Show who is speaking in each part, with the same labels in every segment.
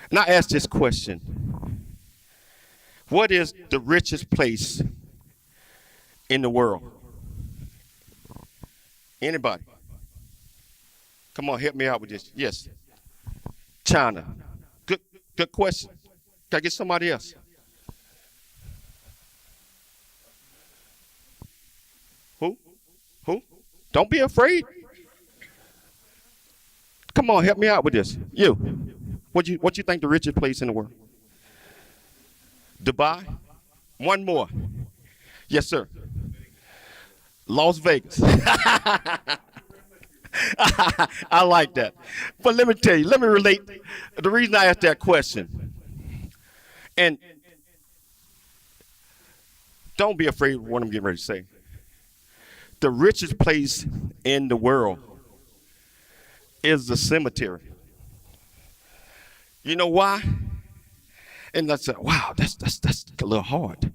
Speaker 1: And I ask this question. What is the richest place in the world? Anybody? Come on, help me out with this. Yes, China. Good, good question. Can I get somebody else? Who? Who? Don't be afraid. Come on, help me out with this. You. What you think the richest place in the world? Dubai? One more. Yes, sir. Las Vegas. I like that. But let me tell you, let me relate the reason I asked that question. And don't be afraid of what I'm getting ready to say. The richest place in the world is the cemetery. You know why? And I said, wow, that's a little hard.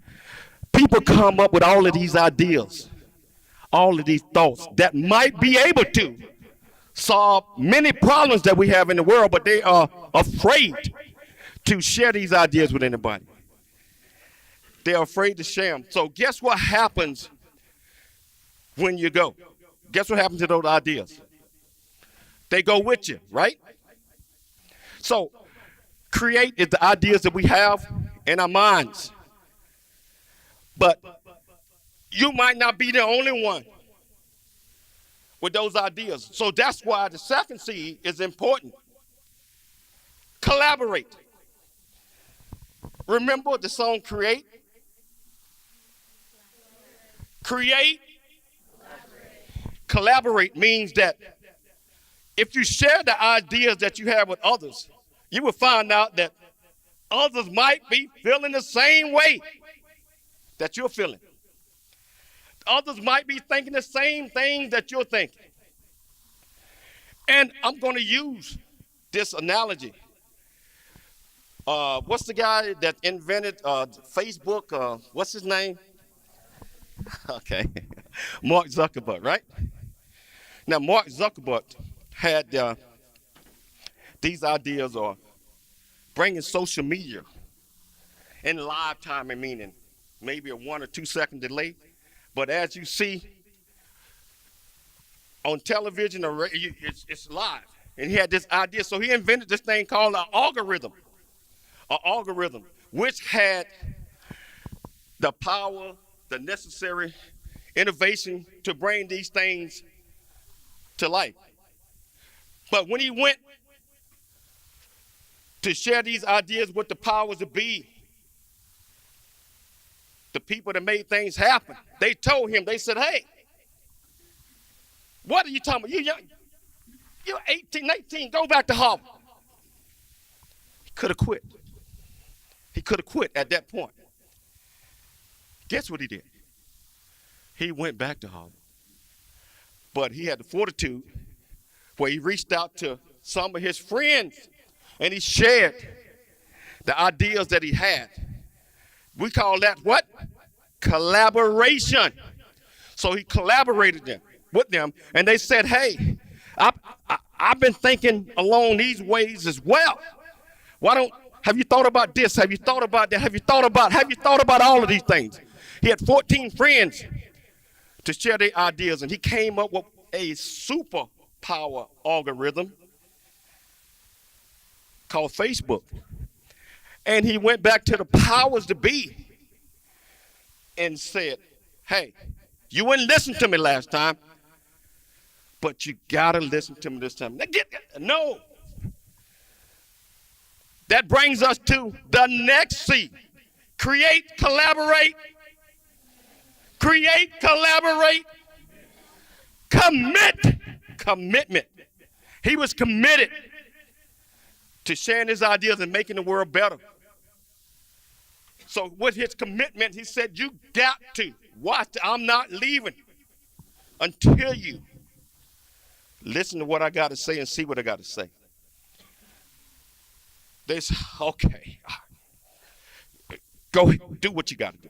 Speaker 1: People come up with all of these ideas, all of these thoughts that might be able to solve many problems that we have in the world, but they are afraid to share these ideas with anybody. They're afraid to share them. So guess what happens when you go? Guess what happens to those ideas? They go with you, right? So create is the ideas that we have in our minds. But you might not be the only one with those ideas. So that's why the second C is important. Collaborate. Remember the song Create? Create. Collaborate means that if you share the ideas that you have with others, you will find out that others might be feeling the same way that you're feeling. Others might be thinking the same thing that you're thinking. And I'm going to use this analogy. What's the guy that invented Facebook? What's his name? Okay. Mark Zuckerberg, right? Now, Mark Zuckerberg had these ideas of bringing social media in live time, meaning maybe a 1 or 2 second delay. But as you see on television, it's live. And he had this idea. So he invented this thing called an algorithm, which had the power, the necessary innovation to bring these things to life. But when he went to share these ideas with the powers that be, the people that made things happen, they told him, they said, hey, what are you talking about? You're 18, 19, go back to Harvard. He could have quit. He could have quit at that point. Guess what he did? He went back to Harvard. But he had the fortitude where he reached out to some of his friends and he shared the ideas that he had. We call that what? Collaboration. So he collaborated with them, and they said, hey, I've been thinking along these ways as well. Have you thought about this? Have you thought about that? Have you thought about all of these things? He had 14 friends to share their ideas, and he came up with a super power algorithm called Facebook. And he went back to the powers to be and said, hey, you wouldn't listen to me last time, but you gotta listen to me this time. No. That brings us to the next C. Create, collaborate. Create, collaborate. Commitment. He was committed to sharing his ideas and making the world better. So with his commitment, he said, you got to watch. I'm not leaving until you listen to what I got to say and see what I got to say. They said, okay, go ahead, do what you got to do.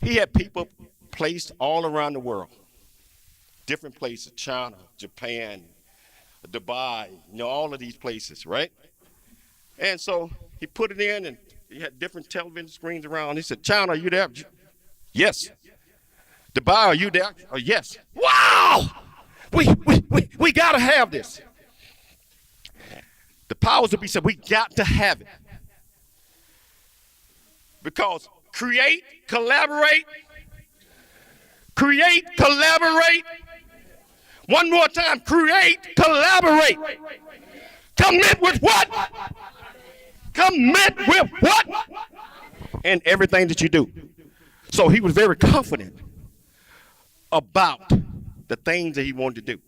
Speaker 1: He had people placed all around the world, different places, China, Japan, Dubai, all of these places, right? And so he put it in, and he had different television screens around. He said, China, are you there? Yes. Dubai, are you there? Oh, yes. Wow! We got to have this. The powers that be said, we got to have it. Because create, collaborate. One more time, create, collaborate. Commit with what? Commit with what? In everything that you do. So he was very confident about the things that he wanted to do.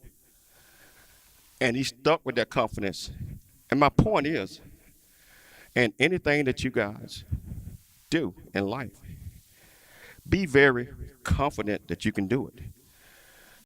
Speaker 1: And he stuck with that confidence. And my point is, in anything that you guys do in life, be very confident that you can do it.